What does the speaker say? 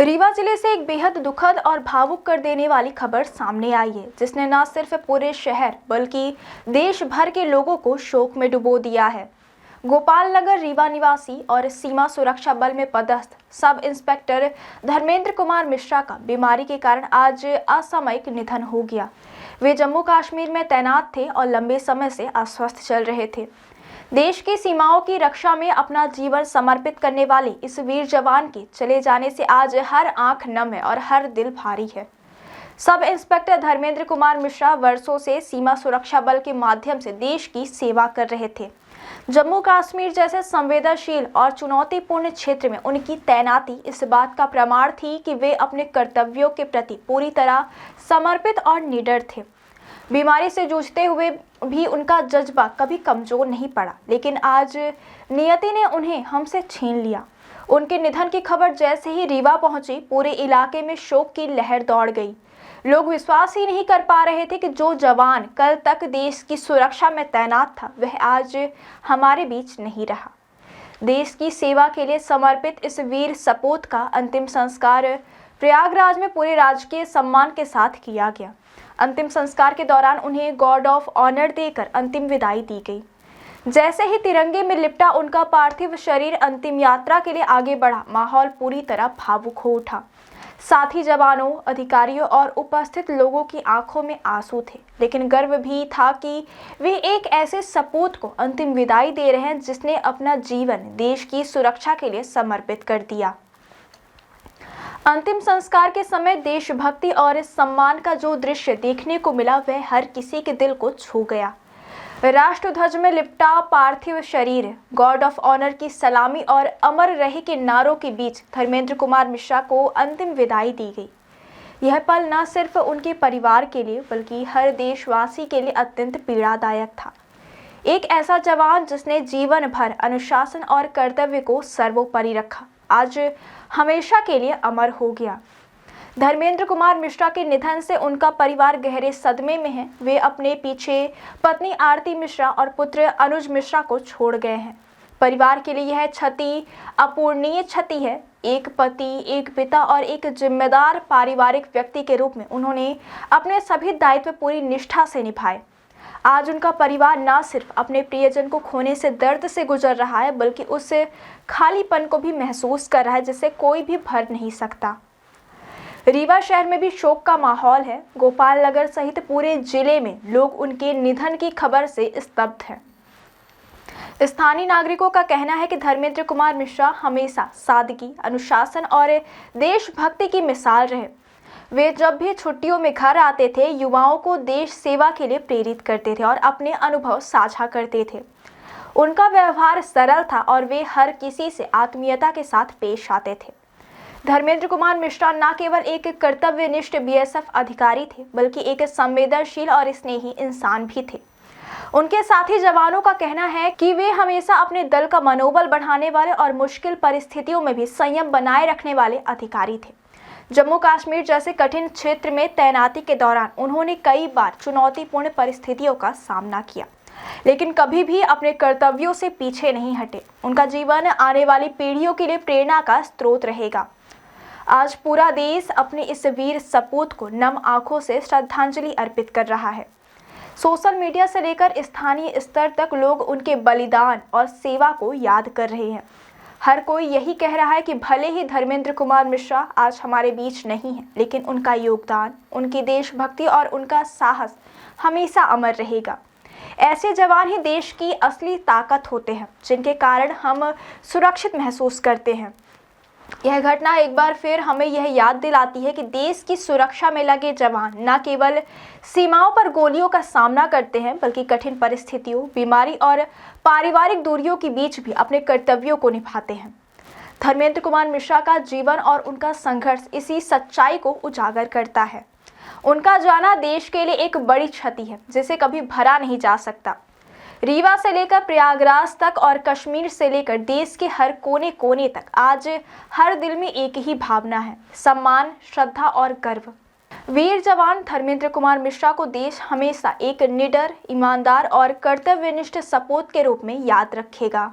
रीवा जिले से एक बेहद दुखद और भावुक कर देने वाली खबर सामने आई है, जिसने न सिर्फ पूरे शहर बल्कि देश भर के लोगों को शोक में डुबो दिया है। गोपाल नगर रीवा निवासी और सीमा सुरक्षा बल में पदस्थ सब इंस्पेक्टर धर्मेंद्र कुमार मिश्रा का बीमारी के कारण आज असामयिक निधन हो गया। वे जम्मू कश्मीर में तैनात थे और लंबे समय से अस्वस्थ चल रहे थे। देश की सीमाओं की रक्षा में अपना जीवन समर्पित करने वाले इस वीर जवान के चले जाने से आज हर आंख नम है और हर दिल भारी है। सब इंस्पेक्टर धर्मेंद्र कुमार मिश्रा वर्षों से सीमा सुरक्षा बल के माध्यम से देश की सेवा कर रहे थे। जम्मू कश्मीर जैसे संवेदनशील और चुनौतीपूर्ण क्षेत्र में उनकी तैनाती इस बात का प्रमाण थी कि वे अपने कर्तव्यों के प्रति पूरी तरह समर्पित और निडर थे। बीमारी से जूझते हुए भी उनका जज्बा कभी कमजोर नहीं पड़ा, लेकिन आज नियति ने उन्हें हमसे छीन लिया। उनके निधन की खबर जैसे ही रीवा पहुंची, पूरे इलाके में शोक की लहर दौड़ गई। लोग विश्वास ही नहीं कर पा रहे थे कि जो जवान कल तक देश की सुरक्षा में तैनात था, वह आज हमारे बीच नहीं रहा। देश की सेवा के लिए समर्पित इस वीर सपूत का अंतिम संस्कार प्रयागराज में पूरे राजकीय सम्मान के साथ किया गया। अंतिम संस्कार के दौरान उन्हें गार्ड ऑफ ऑनर देकर अंतिम विदाई दी गई। जैसे ही तिरंगे में लिपटा उनका पार्थिव शरीर अंतिम यात्रा के लिए आगे बढ़ा, माहौल पूरी तरह भावुक हो उठा। साथी जवानों, अधिकारियों और उपस्थित लोगों की आंखों में आंसू थे, लेकिन गर्व भी था कि वे एक ऐसे सपूत को अंतिम विदाई दे रहे हैं जिसने अपना जीवन देश की सुरक्षा के लिए समर्पित कर दिया। अंतिम संस्कार के समय देशभक्ति और सम्मान का जो दृश्य देखने को मिला, वह हर किसी के दिल को छू गया। राष्ट्रध्वज में लिपटा पार्थिव शरीर, गार्ड ऑफ ऑनर की सलामी और अमर रहे के नारों के बीच धर्मेंद्र कुमार मिश्रा को अंतिम विदाई दी गई। यह पल न सिर्फ उनके परिवार के लिए बल्कि हर देशवासी के लिए अत्यंत पीड़ादायक था। एक ऐसा जवान जिसने जीवन भर अनुशासन और कर्तव्य को सर्वोपरि रखा, आज हमेशा के लिए अमर हो गया। धर्मेंद्र कुमार मिश्रा के निधन से उनका परिवार गहरे सदमे में है। वे अपने पीछे पत्नी आरती मिश्रा और पुत्र अनुज मिश्रा को छोड़ गए हैं। परिवार के लिए यह क्षति अपूरणीय क्षति है। एक पति, एक पिता और एक जिम्मेदार पारिवारिक व्यक्ति के रूप में उन्होंने अपने सभी दायित्व पूरी निष्ठा से निभाए। आज उनका परिवार न सिर्फ अपने प्रियजन को खोने से दर्द से गुजर रहा है, बल्कि उस खालीपन को भी महसूस कर रहा है जिसे कोई भी भर नहीं सकता। रीवा शहर में भी शोक का माहौल है। गोपाल नगर सहित पूरे जिले में लोग उनके निधन की खबर से स्तब्ध हैं। स्थानीय नागरिकों का कहना है कि धर्मेंद्र कुमार मिश्रा हमेशा सादगी, अनुशासन और देशभक्ति की मिसाल रहे। वे जब भी छुट्टियों में घर आते थे, युवाओं को देश सेवा के लिए प्रेरित करते थे और अपने अनुभव साझा करते थे। उनका व्यवहार सरल था और वे हर किसी से आत्मीयता के साथ पेश आते थे। धर्मेंद्र कुमार मिश्रा न केवल एक कर्तव्यनिष्ठ बीएसएफ अधिकारी थे, बल्कि एक संवेदनशील और स्नेही इंसान भी थे। उनके साथी जवानों का कहना है कि वे हमेशा अपने दल का मनोबल बढ़ाने वाले और मुश्किल परिस्थितियों में भी संयम बनाए रखने वाले अधिकारी थे। जम्मू कश्मीर जैसे कठिन क्षेत्र में तैनाती के दौरान उन्होंने कई बार चुनौतीपूर्ण परिस्थितियों का सामना किया, लेकिन कभी भी अपने कर्तव्यों से पीछे नहीं हटे। उनका जीवन आने वाली पीढ़ियों के लिए प्रेरणा का स्रोत रहेगा। आज पूरा देश अपने इस वीर सपूत को नम आंखों से श्रद्धांजलि अर्पित कर रहा है। सोशल मीडिया से लेकर स्थानीय स्तर तक लोग उनके बलिदान और सेवा को याद कर रहे हैं। हर कोई यही कह रहा है कि भले ही धर्मेंद्र कुमार मिश्रा आज हमारे बीच नहीं है, लेकिन उनका योगदान, उनकी देशभक्ति और उनका साहस हमेशा अमर रहेगा। ऐसे जवान ही देश की असली ताकत होते हैं, जिनके कारण हम सुरक्षित महसूस करते हैं। यह घटना एक बार फिर हमें यह याद दिलाती है कि देश की सुरक्षा में लगे जवान न केवल सीमाओं पर गोलियों का सामना करते हैं, बल्कि कठिन परिस्थितियों, बीमारी और पारिवारिक दूरियों के बीच भी अपने कर्तव्यों को निभाते हैं। धर्मेंद्र कुमार मिश्रा का जीवन और उनका संघर्ष इसी सच्चाई को उजागर करता है। उनका जाना देश के लिए एक बड़ी क्षति है जिसे कभी भरा नहीं जा सकता। रीवा से लेकर प्रयागराज तक और कश्मीर से लेकर देश के हर कोने कोने तक आज हर दिल में एक ही भावना है, सम्मान, श्रद्धा और गर्व। वीर जवान धर्मेंद्र कुमार मिश्रा को देश हमेशा एक निडर, ईमानदार और कर्तव्यनिष्ठ सपूत के रूप में याद रखेगा।